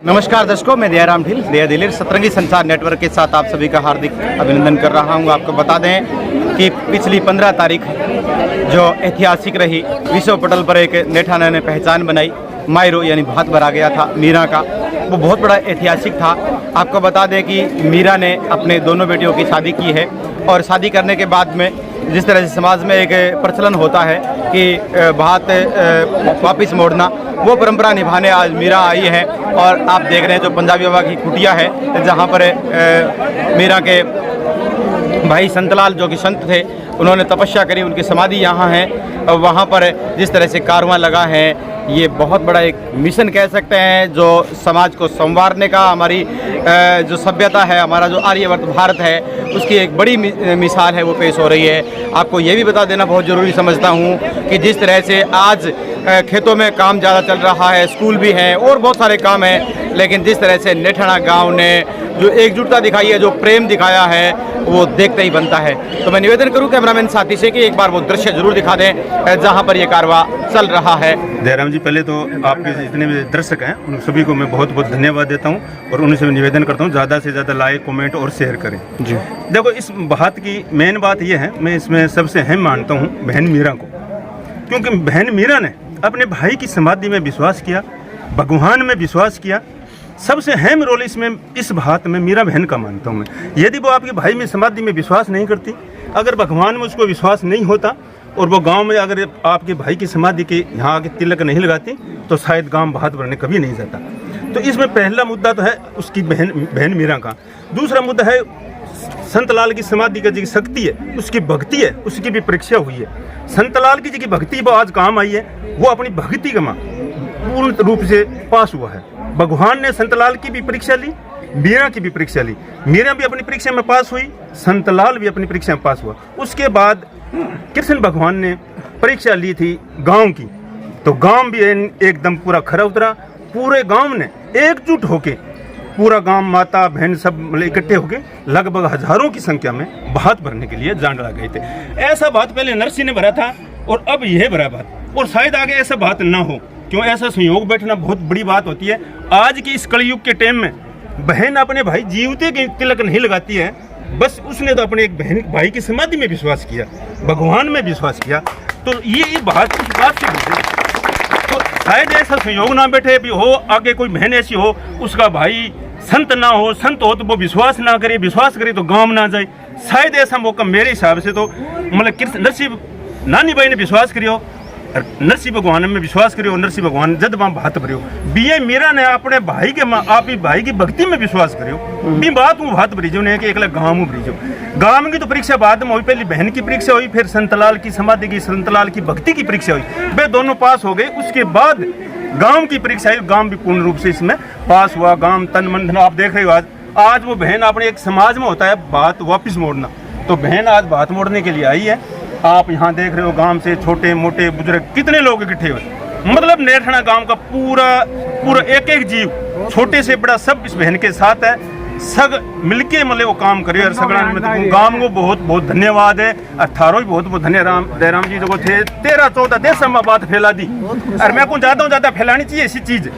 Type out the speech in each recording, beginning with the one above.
नमस्कार दर्शकों, मैं दयाराम ढील दया दिलेर सतरंगी संचार नेटवर्क के साथ आप सभी का हार्दिक अभिनंदन कर रहा हूं। आपको बता दें कि पिछली 15 तारीख जो ऐतिहासिक रही, विश्व पटल पर एक नेठाना ने पहचान बनाई, मायरो यानी भात भरा गया था मीरा का, वो बहुत बड़ा ऐतिहासिक था। आपको बता दें कि मीरा ने अपने दोनों बेटियों की शादी की है और शादी करने के बाद में जिस तरह से समाज में एक प्रचलन होता है कि भात वापिस मोड़ना, वो परंपरा निभाने आज मीरा आई है। और आप देख रहे हैं जो पंजाबी बाबा की कुटिया है, जहाँ पर मीरा के भाई संतलाल जो कि संत थे, उन्होंने तपस्या करी, उनकी समाधि यहाँ है। और वहाँ पर जिस तरह से कारवां लगा है, ये बहुत बड़ा एक मिशन कह सकते हैं जो समाज को संवारने का, हमारी जो सभ्यता है, हमारा जो आर्यवर्त भारत है, उसकी एक बड़ी मिसाल है, वो पेश हो रही है। आपको ये भी बता देना बहुत ज़रूरी समझता हूँ कि जिस तरह से आज खेतों में काम ज़्यादा चल रहा है, स्कूल भी हैं और बहुत सारे काम हैं, लेकिन जिस तरह से नेठाना गांव ने जो एकजुटता दिखाई है, जो प्रेम दिखाया है, वो देखते ही बनता है। तो मैं निवेदन करूं कैमरामैन साथी से कि एक बार वो दृश्य जरूर दिखा दें जहां पर ये कारवां चल रहा है। दयाराम जी, पहले तो आपके जितने भी दर्शक हैं उन सभी को मैं बहुत बहुत धन्यवाद देता हूं और उनसे निवेदन करता हूं ज़्यादा से ज़्यादा लाइक, कमेंट और शेयर करें जी। देखो, इस बात की मेन बात ये है, मैं इसमें सबसे अहम मानता हूँ बहन मीरा को, क्योंकि बहन मीरा ने अपने भाई की समाधि में विश्वास किया, भगवान में विश्वास किया। सबसे अहम रोल इसमें इस बात में मीरा बहन का मानता हूँ मैं। यदि वो आपके भाई में समाधि में विश्वास नहीं करती, अगर भगवान में उसको विश्वास नहीं होता और वो गांव में अगर आपके भाई की समाधि के यहाँ आके तिलक नहीं लगाती, तो शायद गांव भात भरने कभी नहीं जाता। तो इसमें पहला मुद्दा तो है उसकी बहन मीरा का। दूसरा मुद्दा है संतलाल की समाधि का जो शक्ति है, उसकी भक्ति है, उसकी भी परीक्षा हुई है। संतलाल की जो भक्ति वो आज काम आई है, वो अपनी भक्ति का पूर्ण रूप से पास हुआ है। भगवान ने संतलाल की भी परीक्षा ली, मीरा की भी परीक्षा ली। मीरा भी अपनी परीक्षा में पास हुई, संतलाल भी अपनी परीक्षा में पास हुआ। उसके बाद कृष्ण भगवान ने परीक्षा ली थी गांव की, तो गांव भी एकदम पूरा खरा उतरा। पूरे गांव ने एकजुट होके, पूरा गांव, माता बहन सब इकट्ठे होके लगभग हजारों की संख्या में भात भरने के लिए जांडला गए थे। ऐसा भात पहले नरसी ने भरा था और अब यह भरा भात, और शायद आगे ऐसा भात ना हो, क्यों ऐसा संयोग बैठना बहुत बड़ी बात होती है। आज की इस कलयुग के टाइम में बहन अपने भाई जीवते के तिलक नहीं लगाती है, बस उसने तो अपने एक बहन भाई की समाधि में विश्वास किया, भगवान में विश्वास किया। तो ये बात उस बात से तो शायद ऐसा संयोग ना बैठे भी हो, आगे कोई बहन ऐसी हो उसका भाई संत ना हो, संत हो तो वो विश्वास ना करे, विश्वास करे तो गांव ना जाए। शायद ऐसा मौका मेरे हिसाब से तो मतलब नरसिंह नानी भाई ने विश्वास करियो, नरसिंह भगवान में विश्वास करियो, नरसिंह भगवान जद वहाँ भात भरियो। बीए मीरा ने अपने भाई के आप ही भाई की भक्ति में विश्वास करियो, बी बात वो भात भरी जो नहीं कि एक गाँव में भरी जो। गाँव की तो परीक्षा बाद में हुई, पहले बहन की परीक्षा हुई, फिर संतलाल की समाधि की, संतलाल की भक्ति की परीक्षा हुई, वे दोनों पास हो गए। उसके बाद गांव की परीक्षा हुई, गांव भी पूर्ण रूप से इसमें पास हुआ। गांव तन मन धन, आप देख रहे हो आज वो बहन अपने एक समाज में होता है बात वापिस मोड़ना, तो बहन आज बात मोड़ने के लिए आई है। आप यहाँ देख रहे हो गांव से छोटे मोटे बुजुर्ग कितने लोग इकट्ठे हुए, मतलब नेठाना गांव का पूरा एक एक जीव, छोटे से बड़ा सब इस बहन के साथ है। सग मिलके मतलब वो काम करे और सगड़ा में गांव को बहुत बहुत धन्यवाद है। 18 भी बहुत बहुत धन्यवाद दयाराम जी जो थे 13-14 देश में बात फैला दी। और मैं को ज्यादा फैलानी चाहिए ऐसी चीज,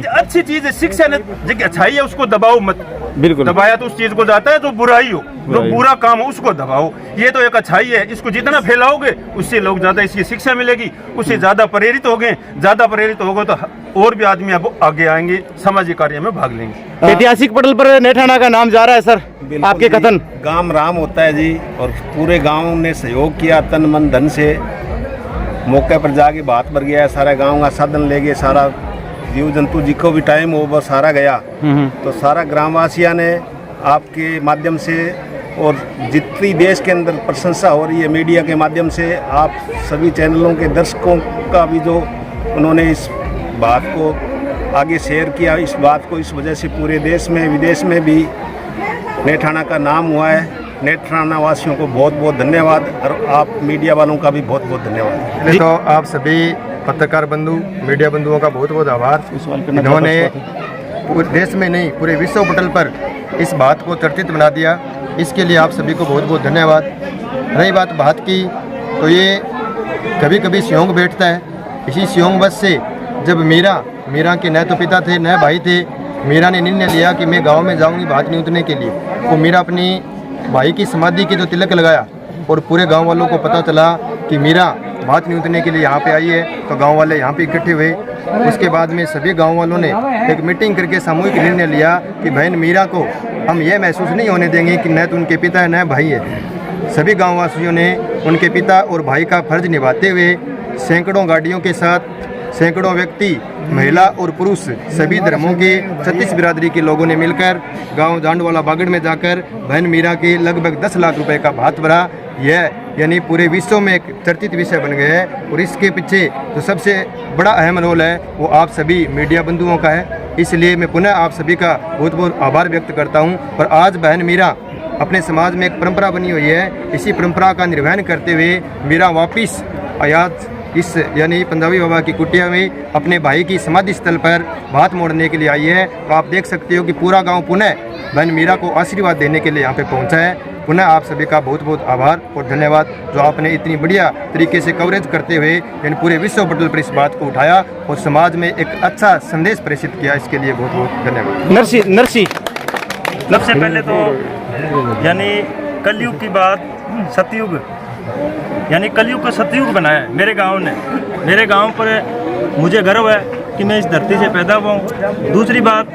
अच्छी चीज है। शिक्षा ने जो अच्छाई है उसको दबाओ मत, बिल्कुल दबाया तो उस चीज को जाता है, जो बुराई हो, जो बुरा काम हो उसको दबाओ। ये तो एक अच्छाई है, इसको जितना फैलाओगे उससे लोग ज्यादा इसकी शिक्षा मिलेगी, उससे ज्यादा प्रेरित होंगे। ज्यादा प्रेरित होगा तो और भी आदमी अब आगे आएंगे, सामाजिक कार्य में भाग लेंगे। ऐतिहासिक पटल पर नेठाना का नाम जा रहा है सर, आपके कथन। गांव राम होता है जी, और पूरे गांव ने सहयोग किया तन मन धन से। मौके पर जाके भात भर गया है, सारा गांव का साधन ले गए, सारा जीव जंतु जिको भी टाइम हो वो सारा गया। तो सारा ग्रामवासियों ने आपके माध्यम से और जितनी देश के अंदर प्रशंसा हो रही है मीडिया के माध्यम से, आप सभी चैनलों के दर्शकों का भी जो उन्होंने इस बात को आगे शेयर किया, इस बात को इस वजह से पूरे देश में विदेश में भी नेठाना का नाम हुआ है। नेठाना वासियों को बहुत बहुत धन्यवाद, और आप मीडिया वालों का भी बहुत बहुत धन्यवाद। तो आप सभी पत्रकार बंधु, मीडिया बंधुओं का बहुत बहुत आभार। इन्होंने पूरे देश में नहीं पूरे विश्व पटल पर इस बात को चर्चित बना दिया, इसके लिए आप सभी को बहुत बहुत धन्यवाद। रही बात बात की, तो ये कभी कभी संयोग बैठता है। इसी संयोगवश से जब मीरा के न तो पिता थे न भाई थे, मीरा ने निर्णय लिया कि मैं गांव में जाऊंगी भात न्यूतने के लिए। तो मीरा अपनी भाई की समाधि के जो तिलक लगाया और पूरे गांव वालों को पता चला कि मीरा भात न्यूतने के लिए यहाँ पे आई है, तो गांव वाले यहाँ पे इकट्ठे हुए। उसके बाद में सभी गांव वालों ने एक मीटिंग करके सामूहिक निर्णय लिया कि बहन मीरा को हम ये महसूस नहीं होने देंगे कि न तो उनके पिता है न भाई है। सभी गाँववासियों ने उनके पिता और भाई का फर्ज निभाते हुए सैकड़ों गाड़ियों के साथ सैकड़ों व्यक्ति, महिला और पुरुष, सभी धर्मों के 36 बिरादरी के लोगों ने मिलकर गांव जांडवाला बागड़ में जाकर बहन मीरा के लगभग 10 लाख रुपए का भात भरा। यह यानी पूरे विश्व में एक चर्चित विषय बन गया है और इसके पीछे जो सबसे बड़ा अहम रोल है वो आप सभी मीडिया बंधुओं का है। इसलिए मैं पुनः आप सभी का बहुत बहुत आभार व्यक्त करता हूँ। और आज बहन मीरा अपने समाज में एक परंपरा बनी हुई है, इसी परंपरा का निर्वहन करते हुए मीरा वापिस आयात इस यानी पंजाबी बाबा की कुटिया में अपने भाई की समाधि स्थल पर भात मोड़ने के लिए आई है। तो आप देख सकते हो कि पूरा गांव पुनः बहन मीरा को आशीर्वाद देने के लिए यहाँ पे पहुँचा है। पुनः आप सभी का बहुत बहुत आभार और धन्यवाद जो आपने इतनी बढ़िया तरीके से कवरेज करते हुए यानी पूरे विश्व पटल पर इस बात को उठाया और समाज में एक अच्छा संदेश प्रेषित किया। इसके लिए बहुत बहुत धन्यवाद। नरसी सबसे पहले तो यानी कलयुग की बात सतयुग यानी कलयुग को सतयुग बनाया है मेरे गांव ने। मेरे गांव पर मुझे गर्व है कि मैं इस धरती से पैदा हुआ हूँ। दूसरी बात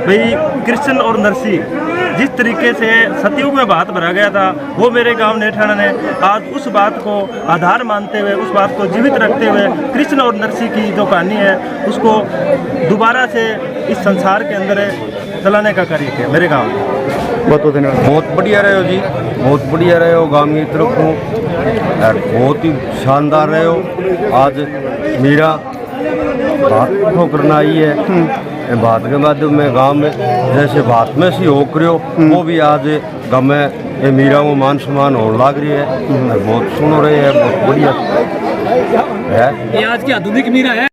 भाई कृष्ण और नरसी जिस तरीके से सतयुग में भात भरा गया था वो मेरे गांव नेठाना ने आज उस बात को आधार मानते हुए उस बात को जीवित रखते हुए कृष्ण और नरसी की जो कहानी है उसको दोबारा से इस संसार के अंदर चलाने का कार्य किया मेरे गांव में। बहुत बहुत धन्यवाद। बहुत बढ़िया रहे हो जी, बहुत बढ़िया रहे हो गांव की तरफ को यार, बहुत ही शानदार रहे हो। आज मीरा भात को करना आई है, भात के माध्यम में गांव में जैसे भात में सी हो करो वो भी आज गाँव में ये मीरा को मान सम्मान होने लग रही है। बहुत सुन रहे हैं, बहुत बढ़िया है। ये आज की आधुनिक मीरा है।